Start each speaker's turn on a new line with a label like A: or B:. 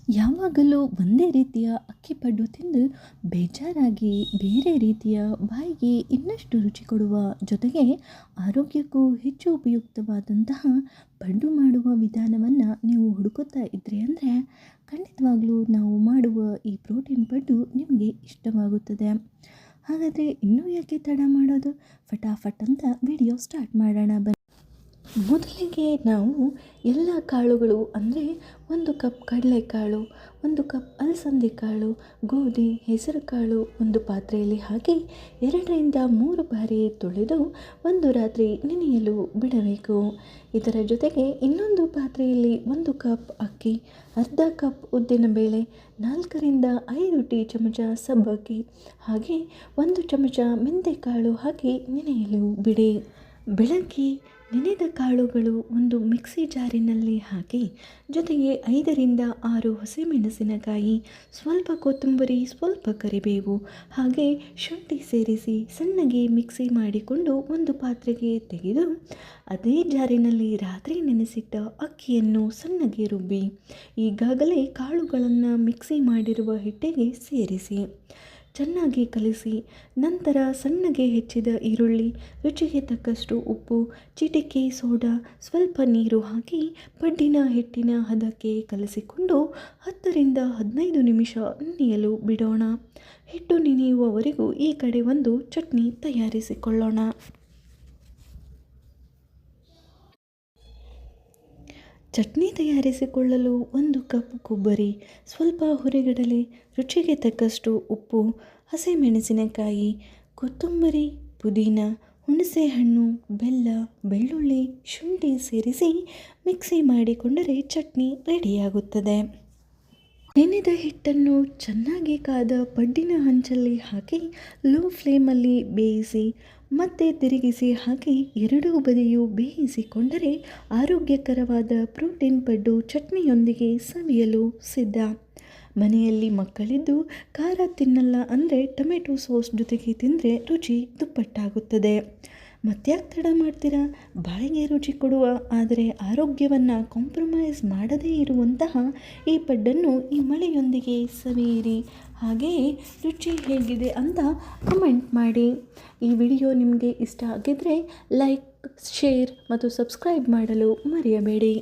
A: ಯಾವಾಗಲೂ ಒಂದೇ ರೀತಿಯ ಅಕ್ಕಿ ಪಡ್ಡು ತಿಂದು ಬೇಜಾರಾಗಿ ಬೇರೆ ರೀತಿಯ ಬಾಯಿಗೆ ಇನ್ನಷ್ಟು ರುಚಿ ಕೊಡುವ ಜೊತೆಗೆ ಆರೋಗ್ಯಕ್ಕೂ ಹೆಚ್ಚು ಉಪಯುಕ್ತವಾದಂತಹ ಪಡ್ಡು ಮಾಡುವ ವಿಧಾನವನ್ನು ನೀವು ಹುಡುಕುತ್ತಾ ಇದ್ರಿ ಅಂದರೆ ಖಂಡಿತವಾಗ್ಲೂ ನಾವು ಮಾಡುವ ಈ ಪ್ರೋಟೀನ್ ಪಡ್ಡು ನಿಮಗೆ ಇಷ್ಟವಾಗುತ್ತದೆ. ಹಾಗಾದರೆ ಇನ್ನೂ ಯಾಕೆ ತಡ ಮಾಡೋದು, ಫಟಾಫಟ್ ಅಂತ ವಿಡಿಯೋ ಸ್ಟಾರ್ಟ್ ಮಾಡೋಣ ಬನ್ನಿ. ಮೊದಲಿಗೆ ನಾವು ಎಲ್ಲ ಕಾಳುಗಳು ಅಂದರೆ 1 ಕಪ್ ಕಡಲೆಕಾಳು, 1 ಕಪ್ ಅಲಸಂದೆ ಕಾಳು, ಗೋಧಿ, ಹೆಸರು ಕಾಳು ಒಂದು ಪಾತ್ರೆಯಲ್ಲಿ ಹಾಕಿ 2 ರಿಂದ 3 ಬಾರಿ ತೊಳೆದು ಒಂದು ರಾತ್ರಿ ನೆನೆಯಲು ಬಿಡಬೇಕು. ಇದರ ಜೊತೆಗೆ ಇನ್ನೊಂದು ಪಾತ್ರೆಯಲ್ಲಿ 1 ಕಪ್ ಅಕ್ಕಿ, ಅರ್ಧ ಕಪ್ ಉದ್ದಿನಬೇಳೆ, 4 ರಿಂದ 5 ಟೀ ಚಮಚ ಸಬ್ಬಕ್ಕಿ ಹಾಗೆ 1 ಚಮಚ ಮೆಂತೆಕಾಳು ಹಾಕಿ ನೆನೆಯಲು ಬಿಡಿ. ಬೆಳಗ್ಗೆ ನೆನೆದ ಕಾಳುಗಳು ಒಂದು ಮಿಕ್ಸಿ ಜಾರಿನಲ್ಲಿ ಹಾಕಿ ಜೊತೆಗೆ 5 ರಿಂದ 6 ಹಸಿಮೆಣಸಿನಕಾಯಿ, ಸ್ವಲ್ಪ ಕೊತ್ತಂಬರಿ, ಸ್ವಲ್ಪ ಕರಿಬೇವು ಹಾಗೆ ಶುಂಠಿ ಸೇರಿಸಿ ಸಣ್ಣಗೆ ಮಿಕ್ಸಿ ಮಾಡಿಕೊಂಡು ಒಂದು ಪಾತ್ರೆಗೆ ತೆಗೆದು ಅದೇ ಜಾರಿನಲ್ಲಿ ರಾತ್ರಿ ನೆನೆಸಿಟ್ಟ ಅಕ್ಕಿಯನ್ನು ಸಣ್ಣಗೆ ರುಬ್ಬಿ ಈಗಾಗಲೇ ಕಾಳುಗಳನ್ನು ಮಿಕ್ಸಿ ಮಾಡಿರುವ ಹಿಟ್ಟಿಗೆ ಸೇರಿಸಿ ಚೆನ್ನಾಗಿ ಕಲಿಸಿ ನಂತರ ಸಣ್ಣಗೆ ಹೆಚ್ಚಿದ ಈರುಳ್ಳಿ, ರುಚಿಗೆ ತಕ್ಕಷ್ಟು ಉಪ್ಪು, ಚಿಟಿಕೆ ಸೋಡಾ, ಸ್ವಲ್ಪ ನೀರು ಹಾಕಿ ಪಡ್ಡಿನ ಹಿಟ್ಟಿನ ಹದಕ್ಕೆ ಕಲಸಿಕೊಂಡು 10 ರಿಂದ 15 ನಿಮಿಷ ನೆನೆಯಲು ಬಿಡೋಣ. ಹಿಟ್ಟು ನೆನೆಯುವವರೆಗೂ ಈ ಕಡೆ ಒಂದು ಚಟ್ನಿ ತಯಾರಿಸಿಕೊಳ್ಳೋಣ. ಚಟ್ನಿ ತಯಾರಿಸಿಕೊಳ್ಳಲು 1 ಕಪ್ ಕೊಬ್ಬರಿ, ಸ್ವಲ್ಪ ಹುರಿಗಡಲೆ, ರುಚಿಗೆ ತಕ್ಕಷ್ಟು ಉಪ್ಪು, ಹಸಿಮೆಣಸಿನಕಾಯಿ, ಕೊತ್ತಂಬರಿ, ಪುದೀನ, ಹುಣಸೆಹಣ್ಣು, ಬೆಲ್ಲ, ಬೆಳ್ಳುಳ್ಳಿ, ಶುಂಠಿ ಸೇರಿಸಿ ಮಿಕ್ಸಿ ಮಾಡಿಕೊಂಡರೆ ಚಟ್ನಿ ರೆಡಿಯಾಗುತ್ತದೆ. ನೆನೆದ ಹಿಟ್ಟನ್ನು ಚೆನ್ನಾಗಿ ಕಾದ ಪಡ್ಡಿನ ಹಂಚಲ್ಲಿ ಹಾಕಿ ಲೋ ಫ್ಲೇಮಲ್ಲಿ ಬೇಯಿಸಿ ಮತ್ತೆ ತಿರುಗಿಸಿ ಹಾಕಿ ಎರಡೂ ಬದಿಯೂ ಬೇಯಿಸಿಕೊಂಡರೆ ಆರೋಗ್ಯಕರವಾದ ಪ್ರೋಟೀನ್ ಪಡ್ಡು ಚಟ್ನಿಯೊಂದಿಗೆ ಸವಿಯಲು ಸಿದ್ಧ. ಮನೆಯಲ್ಲಿ ಮಕ್ಕಳಿದ್ದು ಖಾರ ತಿನ್ನಲ್ಲ ಅಂದರೆ ಟೊಮೆಟೊ ಸಾಸ್ ಜೊತೆಗೆ ತಿಂದರೆ ರುಚಿ ದುಪ್ಪಟ್ಟಾಗುತ್ತದೆ. ಮತ್ತ್ಯಾಕೆ ತಡ ಮಾಡ್ತೀರಾ? ಬಾಯಿಗೆ ರುಚಿ ಕೊಡುವ ಆದರೆ ಆರೋಗ್ಯವನ್ನು ಕಾಂಪ್ರಮೈಸ್ ಮಾಡದೇ ಇರುವಂತಹ ಈ ಪಡ್ಡನ್ನು ಈ ಮಳೆಯೊಂದಿಗೆ ಸವಿಯಿರಿ. ಹಾಗೆಯೇ ರುಚಿ ಹೇಗಿದೆ ಅಂತ ಕಮೆಂಟ್ ಮಾಡಿ. ಈ ವಿಡಿಯೋ ನಿಮಗೆ ಇಷ್ಟ ಆಗಿದ್ದರೆ ಲೈಕ್, ಶೇರ್ ಮತ್ತು ಸಬ್ಸ್ಕ್ರೈಬ್ ಮಾಡಲು ಮರೆಯಬೇಡಿ.